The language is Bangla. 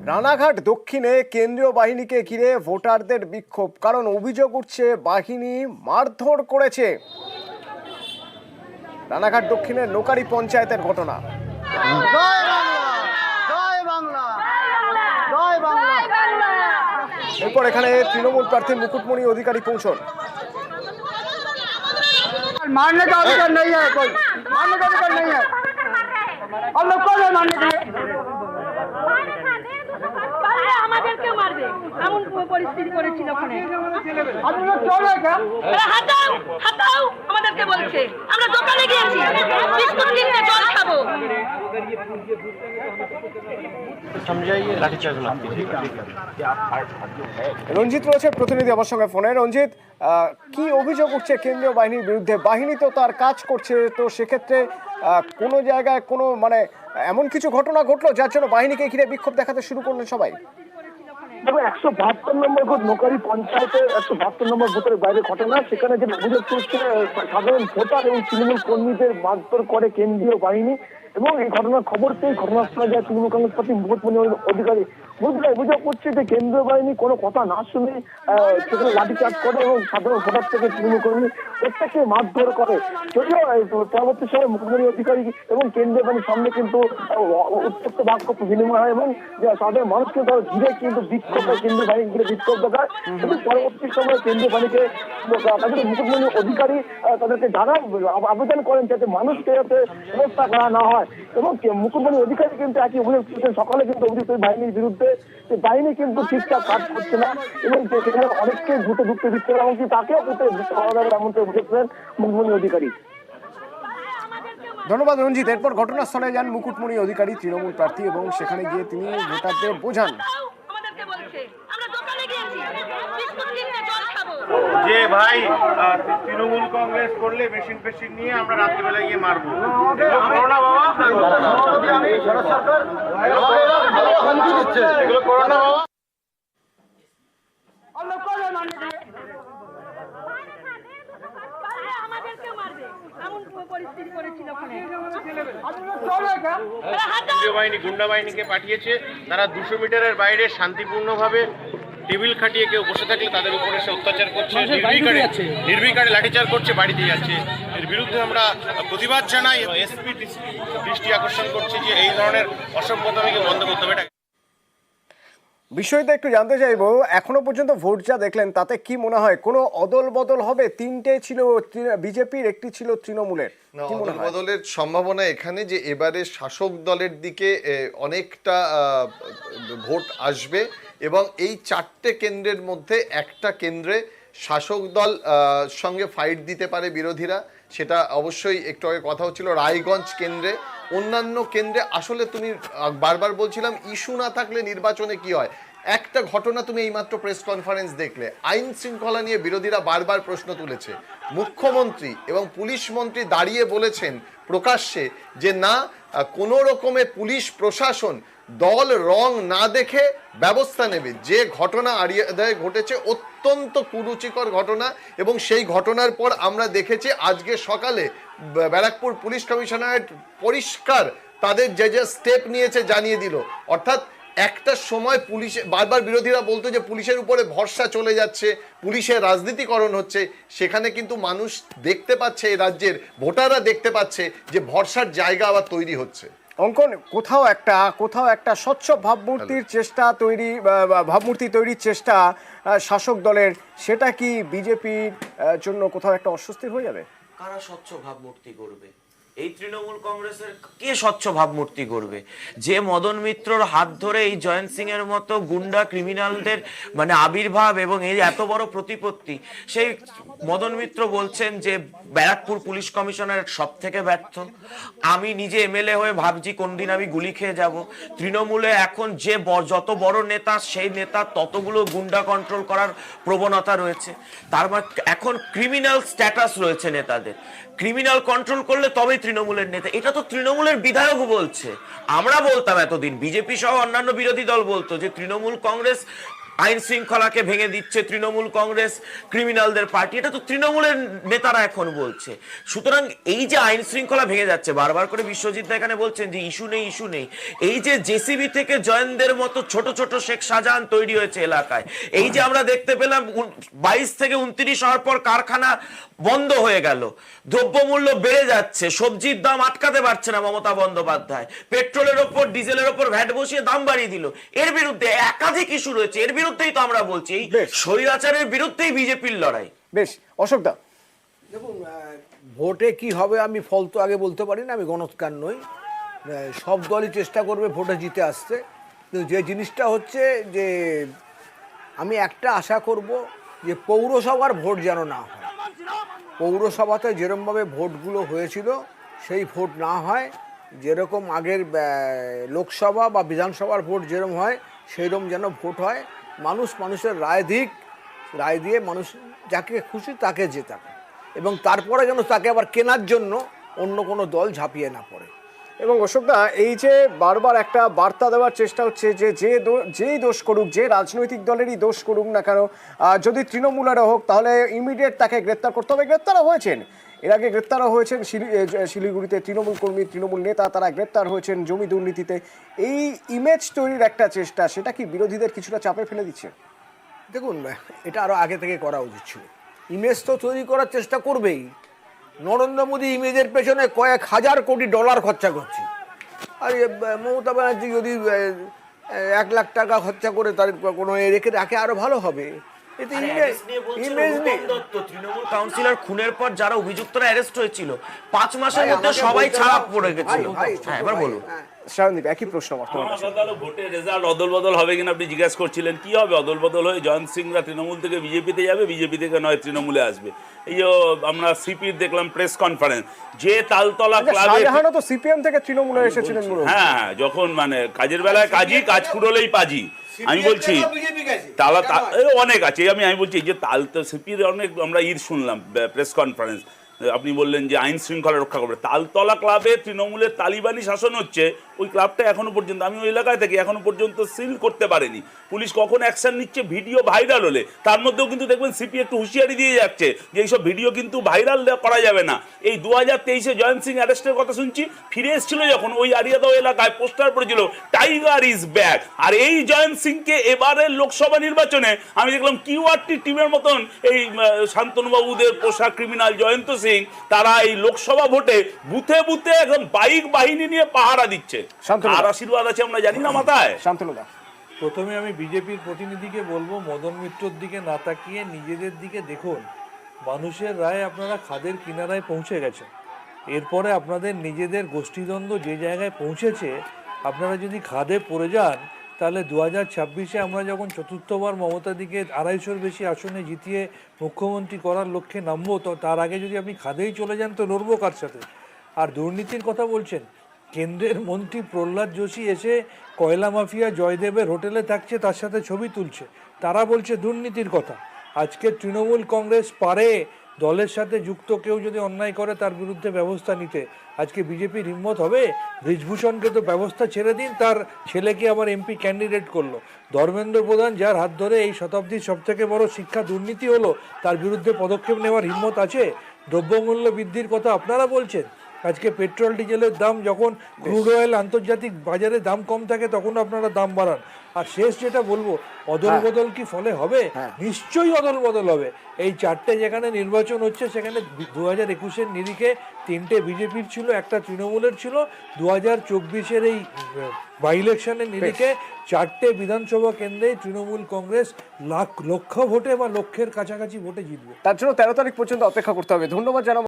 রানাঘাট দক্ষিণে কেন্দ্রীয় বাহিনীকে ঘিরে ভোটারদের বিক্ষোভ, কারণ অভিযোগ উঠছে বাহিনী মারধর করেছে। রানাঘাট দক্ষিণের নোকারি পঞ্চায়েতের ঘটনা। এরপর এখানে তৃণমূল প্রার্থী মুকুটমণি অধিকারী পৌঁছন। मारने का अधिकार नहीं है, कोई मारने का अधिकार नहीं है। हम लोग को मारने के लिए আমাদেরকে মারবে এমন পরিস্থিতি করেছিল ওখানে। আপনারা চলে গেল হাতাও হাতাও আমাদেরকে বলছে। আমরা দোকানে গিয়েছি বিস্কুট কিনতে, জল খাবো। রঞ্জিত রয়েছে প্রতিনিধি আমার সঙ্গে ফোনে। রঞ্জিত, কি অভিযোগ উঠছে কেন্দ্রীয় বাহিনীর বিরুদ্ধে? বাহিনী তো তার কাজ করছে, তো সেক্ষেত্রে কোনো জায়গায় কোনো এমন কিছু ঘটনা ঘটলো যার জন্য বাহিনীকে ঘিরে বিক্ষোভ দেখাতে শুরু করলেন সবাই? দেখো, 172 নম্বর বুথ নোকারি পঞ্চায়েতের 172 নম্বর বুথের বাইরে ঘটনা। সেখানে যে অভিযোগ করছে সাধারণ ভোটার এবং তৃণমূল কর্মীদের মারধর করে কেন্দ্রীয় বাহিনী, এবং এই ঘটনার খবর পেয়ে ঘটনাস্থলে যায় তৃণমূল কংগ্রেস প্রার্থী মুকুটমণি অধিকারী। অভিযোগ করছে যে কেন্দ্রীয় বাহিনী কোনো কথা না শুনে সেখানে লাঠিচার্জ করে এবং সাধারণ ভোটার থেকে তৃণমূল কর্মী প্রত্যেককে মারধর করে। যদিও পরবর্তী সময় মুকুটমণি অধিকারী এবং কেন্দ্রীয় বাহিনীর সামনে কিন্তু উত্তপ্ত বাক্য বিনিময় হয় এবং সাধারণ মানুষকে ঘিরে কিন্তু বিক্ষোভ হয়, কেন্দ্রীয় বাহিনী ঘিরে বিক্ষোভ দেখায়। কিন্তু পরবর্তী সময় কেন্দ্রীয় বাহিনীকে তাদের মুকুটমণি অধিকারী তাদেরকে জানান, আবেদন করেন যাতে মানুষকে যাতে ব্যবস্থা করা না হয়। এবং মুকুটমণি অধিকারী কিন্তু একই অভিযোগ করছেন, সকালে কিন্তু অভিযোগ বাহিনীর বিরুদ্ধে বাহিনী কিন্তু ঠিকঠাক কাজ করছে না এবং সেখানে অনেককে ভূতে ঢুকতে দিচ্ছে না, এমনকি তাকেও ভূতে হওয়া যাবে এমনকি অভিযোগ করেন মুকুটমণি অধিকারী। ধন্যবাদ রঞ্জিত। এরপর ঘটনাস্থলে যান মুকুটমণি অধিকারী, তৃণমূল প্রার্থী, এবং সেখানে গিয়ে তিনি ভোটারদের বোঝান। যে ভাই তৃণমূল কংগ্রেস করলে মেশিন ফেশিন নিয়ে আমরা রাত্রিবেলা গিয়ে মারবো। করোনা বাবা, এগুলো করোনা বাবা। গুন্ডা বাহিনীকে পাঠিয়েছে, তারা 200 মিটারের বাইরে শান্তিপূর্ণভাবে টেবিল খাটিয়ে কেউ বসে থাকলে তাদের উপরে সে অত্যাচার করছে, নির্বিকারে লাঠিচার্জ করছে, বাড়িতে যাচ্ছে। এর বিরুদ্ধে আমরা প্রতিবাদ জানাই। এসপি দৃষ্টি আকর্ষণ করছে যে এই ধরনের অসভ্যতাকে বন্ধ করতে হবে। বিষয়টা একটু জানতে চাইবো, এখনো পর্যন্ত ভোট যা দেখলেন তাতে কি মনে হয় কোনো অদল বদল হবে? 3টে ছিল বিজেপির, একটি ছিল তৃণমূলের। অদল বদলের সম্ভাবনা এখানে যে এবারে শাসক দলের দিকে অনেকটা ভোট আসবে এবং এই 4টে কেন্দ্রের মধ্যে একটা কেন্দ্রে শাসক দল সঙ্গে ফাইট দিতে পারে বিরোধীরা। সেটা অবশ্যই একটু আগে কথা হচ্ছিল রায়গঞ্জ কেন্দ্রে। অন্যান্য কেন্দ্রে আসলে তুমি বারবার বলছিলাম ইস্যু না থাকলে নির্বাচনে কি হয়। একটা ঘটনা তুমি এইমাত্র প্রেস কনফারেন্স দেখলে, আইন শৃঙ্খলা নিয়ে বিরোধীরা বারবার প্রশ্ন তুলেছে। মুখ্যমন্ত্রী এবং পুলিশ মন্ত্রী দাঁড়িয়ে বলেছেন প্রকাশ্যে যে না, কোনো রকমে পুলিশ প্রশাসন দল রং না দেখে ব্যবস্থা নেবে। যে ঘটনা আরিয়াদায় ঘটেছে অত্যন্ত কুরুচিকর ঘটনা, এবং সেই ঘটনার পর আমরা দেখেছি আজকে সকালে ব্যারাকপুর পুলিশ কমিশনারেট পরিষ্কার তাদের যে যে স্টেপ নিয়েছে জানিয়ে দিল। অর্থাৎ একটা সময় পুলিশে বারবার বিরোধীরা বলতো যে পুলিশের উপরে ভরসা চলে যাচ্ছে, পুলিশের রাজনীতিকরণ হচ্ছে। সেখানে কিন্তু মানুষ দেখতে পাচ্ছে, এই রাজ্যের ভোটাররা দেখতে পাচ্ছে যে ভরসার জায়গা আবার তৈরি হচ্ছে। অঙ্কন, কোথাও একটা স্বচ্ছ ভাবমূর্তির চেষ্টা তৈরির চেষ্টা শাসক দলের, সেটা কি বিজেপির জন্য কোথাও একটা অস্বস্তির হয়ে যাবে? কারা স্বচ্ছ ভাবমূর্তি করবে? এই তৃণমূল কংগ্রেসের কে স্বচ্ছ ভাবমূর্তি করবে? যে মদন মিত্রর হাত ধরে এই জয়ন্ত সিং এর মতো গুন্ডা ক্রিমিনালদের আবির্ভাব এবং এই এত বড় প্রতিপত্তি, সেই মদন মিত্র বলছেন যে ব্যারাকপুর পুলিশ কমিশনার সব থেকে ব্যর্থ। আমি নিজে এমএলএ হয়ে ভাবছি কোন দিন আমি গুলি খেয়ে যাব। তৃণমূলে এখন যে যত বড় নেতা, সেই নেতা ততগুলো গুন্ডা কন্ট্রোল করার প্রবণতা রয়েছে। তার মানে এখন ক্রিমিনাল স্ট্যাটাস রয়েছে নেতাদের। ক্রিমিনাল কন্ট্রোল করলে তবেই তৃণমূলের নেতা। এটা তো তৃণমূলের বিধায়ক বলছে। আমরা বলতাম এতদিন, বিজেপি সহ অন্যান্য বিরোধী দল বলতো যে তৃণমূল কংগ্রেস আইন শৃঙ্খলাকে ভেঙে দিচ্ছে তৃণমূল কংগ্রেস, ক্রিমিনালদের পার্টি, এটা তো তৃণমূলের নেতারা এখন বলছে। সুতরাং এই যে আইন শৃঙ্খলা ভেঙে যাচ্ছে, বারবার করে বিশ্বজিৎ এখানে বলছেন যে ইস্যু নেই ইস্যু নেই, এই যে জেসিবি থেকে জয়েনদের মতো ছোট ছোট শেখ শাহজাহান তৈরি হয়েছে এলাকায়, এই যে আমরা দেখতে পেলাম 22 থেকে 29 হওয়ার পর কারখানা বন্ধ হয়ে গেল, দ্রব্যমূল্য বেড়ে যাচ্ছে, সবজির দাম আটকাতে পারছে না মমতা বন্দ্যোপাধ্যায়, পেট্রোলের ওপর ডিজেলের ওপর ভ্যাট বসিয়ে দাম বাড়িয়ে দিল, এর বিরুদ্ধে একাধিক ইস্যু রয়েছে, এর বিরুদ্ধেই তো আমরা বলছি, এই স্বৈরাচারের বিরুদ্ধেই বিজেপির লড়াই। বেশ, অশোকদা। দেখুন, ভোটে কি হবে আমি ফল তো আগে বলতে পারি না, আমি গণৎকার নই। সব দলই চেষ্টা করবে ভোটে জিতে আসতে, কিন্তু যে জিনিসটা হচ্ছে যে আমি একটা আশা করব যে পৌরসভার ভোট যেন না হয়। পৌরসভাতে যেরকমভাবে ভোটগুলো হয়েছিল সেই ভোট না হয়, যেরকম আগের লোকসভা বা বিধানসভার ভোট যেরকম হয় সেইরকম যেন ভোট হয়। মানুষের রায় দিক, রায় দিয়ে মানুষ যাকে খুশি তাকে জেতাবে, এবং তারপরে যেন তাকে আবার কেনার জন্য অন্য কোনো দল ঝাঁপিয়ে না পড়ে। এবং অশোকদা, এই যে বারবার একটা বার্তা দেওয়ার চেষ্টা হচ্ছে যে যেই দোষ করুক, যে রাজনৈতিক দলেরই দোষ করুক না কেন, যদি তৃণমূলেরও হোক তাহলে ইমিডিয়েট তাকে গ্রেপ্তার করতে হবে। গ্রেপ্তারও হয়েছেন, এর আগে গ্রেপ্তারও হয়েছেন শিলিগুড়িতে তৃণমূল কর্মী, তৃণমূল নেতা, তারা গ্রেপ্তার হয়েছেন জমি দুর্নীতিতে। এই ইমেজ তৈরির একটা চেষ্টা, সেটা কি বিরোধীদের কিছুটা চাপে ফেলে দিচ্ছে? দেখুন, এটা আরও আগে থেকে করা উচিত ছিল। ইমেজ তো তৈরি করার চেষ্টা করবেই। নরেন্দ্র মোদী ইমেজের পেছনে কয়েক হাজার কোটি ডলার খরচা করছে, আর মমতা ব্যানার্জি যদি 1 লাখ টাকা খরচা করে তার কোনো রেখে রাখে আরও ভালো হবে। এতে ইমেজ নেই। তৃণমূল কাউন্সিলর খুনের পর যারা অভিযুক্তরা অ্যারেস্ট হয়েছিল 5 মাসের মধ্যে সবাই ছাড়া পড়ে গেছিল। হ্যাঁ, এবার বলুন। শায়নদীপ, একই প্রশ্ন বর্তমানে। ভোটের রেজাল্ট অদল বদল হবে কিনা আপনি জিজ্ঞাসা করছিলেন। কি হবে? অদল বদল হয়ে জয়ন্ত সিংরা তৃণমূল থেকে বিজেপিতে যাবে, বিজেপি থেকে নয় তৃণমূলে আসবে। এই যে আমরা সিপির দেখলাম প্রেস কনফারেন্স, যে তালতলা ক্লাবে শাহজাহানও তো সিপিএম থেকে তৃণমূলে এসেছিলেন। হ্যাঁ, যখন মানে কাজের বেলায় কাজী, কাজ ফুরলেই পাজি। আমি বলছি তালা অনেক আছে। আমি বলছি যে সিপির অনেক আমরা শুনলাম প্রেস কনফারেন্স, আপনি বললেন যে আইন শৃঙ্খলা রক্ষা করবে। তালতলা ক্লাবে তৃণমূলের তালিবানি শাসন হচ্ছে, ওই ক্লাবটা এখনো পর্যন্ত, আমি ওই এলাকায় থেকে এখনো পর্যন্ত সিল করতে পারেনি। পুলিশ কখন অ্যাকশন নিচ্ছে ভিডিও ভাইরাল হলে, তার মধ্যেও কিন্তু দেখবেন সিপি একটু হুঁশিয়ারি দিয়ে যাচ্ছে যে এইসব ভিডিও কিন্তু ভাইরাল করা যাবে না। এই 2023-এ জয়ন্ত সিং অ্যারেস্টের কথা শুনছি, ফিরে এসেছিল যখন ওই আরিয়াদাও এলাকায় পোস্টার পড়েছিল টাইগার ইজ ব্যাক। আর এই জয়ন্ত সিংকে এবারের লোকসভা নির্বাচনে আমি দেখলাম কিউআরটি টিমের মতন এই শান্তনুবাবুদের পোশাক ক্রিমিনাল জয়ন্ত সিং, তারা এই লোকসভা ভোটে বুথে বুথে একদম বাইক বাহিনী নিয়ে পাহারা দিচ্ছে। আর আশীর্বাদ আছে আমরা জানি না মাথায়। শান্তনুদা, প্রথমে আমি বিজেপির প্রতিনিধিকে বলবো, মদন মিত্রর দিকে না তাকিয়ে নিজেদের দিকে দেখুন। মানুষের রায় আপনারা খাদের কিনারায় পৌঁছে গেছেন, এরপরে আপনাদের নিজেদের গোষ্ঠীদ্বন্দ্ব যে জায়গায় পৌঁছেছে, আপনারা যদি খাদে পড়ে যান তাহলে 2026-এ আমরা যখন চতুর্থবার মমতাদিকে 250-র বেশি আসনে জিতিয়ে মুখ্যমন্ত্রী করার লক্ষ্যে নামবো, তো তার আগে যদি আপনি খাদেই চলে যান তো লড়বো কার সাথে? আর দুর্নীতির কথা বলছেন, কেন্দ্রের মন্ত্রী প্রহ্লাদ যোশী এসে কয়লা মাফিয়া জয়দেবের হোটেলে থাকছে, তার সাথে ছবি তুলছে, তারা বলছে দুর্নীতির কথা। আজকে তৃণমূল কংগ্রেস পারে দলের সাথে যুক্ত কেউ যদি অন্যায় করে তার বিরুদ্ধে ব্যবস্থা নিতে। আজকে বিজেপির হিম্মত হবে? বৃজভূষণকে তো ব্যবস্থা ছেড়ে দিন, তার ছেলেকে আবার এমপি ক্যান্ডিডেট করলো। ধর্মেন্দ্র প্রধান, যার হাত ধরে এই শতাব্দীর সবথেকে বড় শিক্ষা দুর্নীতি হলো, তার বিরুদ্ধে পদক্ষেপ নেওয়ার হিম্মত আছে? দ্রব্যমূল্য বৃদ্ধির কথা আপনারা বলছেন, আজকে পেট্রোল ডিজেলের দাম যখন ক্রুড অয়েল আন্তর্জাতিক বাজারে দাম কম থাকে তখন আপনারা দাম বাড়ান। আর শেষ যেটা বলবো, অদল বদল কি ফলে হবে? নিশ্চয়ই অদল বদল হবে। এই 4টে যেখানে নির্বাচন হচ্ছে সেখানে 2021-এর নিরিখে 3টে বিজেপির ছিল, একটা তৃণমূলের ছিল। 2024-এর এই বাই ইলেকশনের নিরিখে 4টে বিধানসভা কেন্দ্রে তৃণমূল কংগ্রেস লক্ষ ভোটে বা লক্ষের কাছাকাছি ভোটে জিতবে। তার জন্য 13 তারিখ পর্যন্ত অপেক্ষা করতে হবে। ধন্যবাদ জানাবো।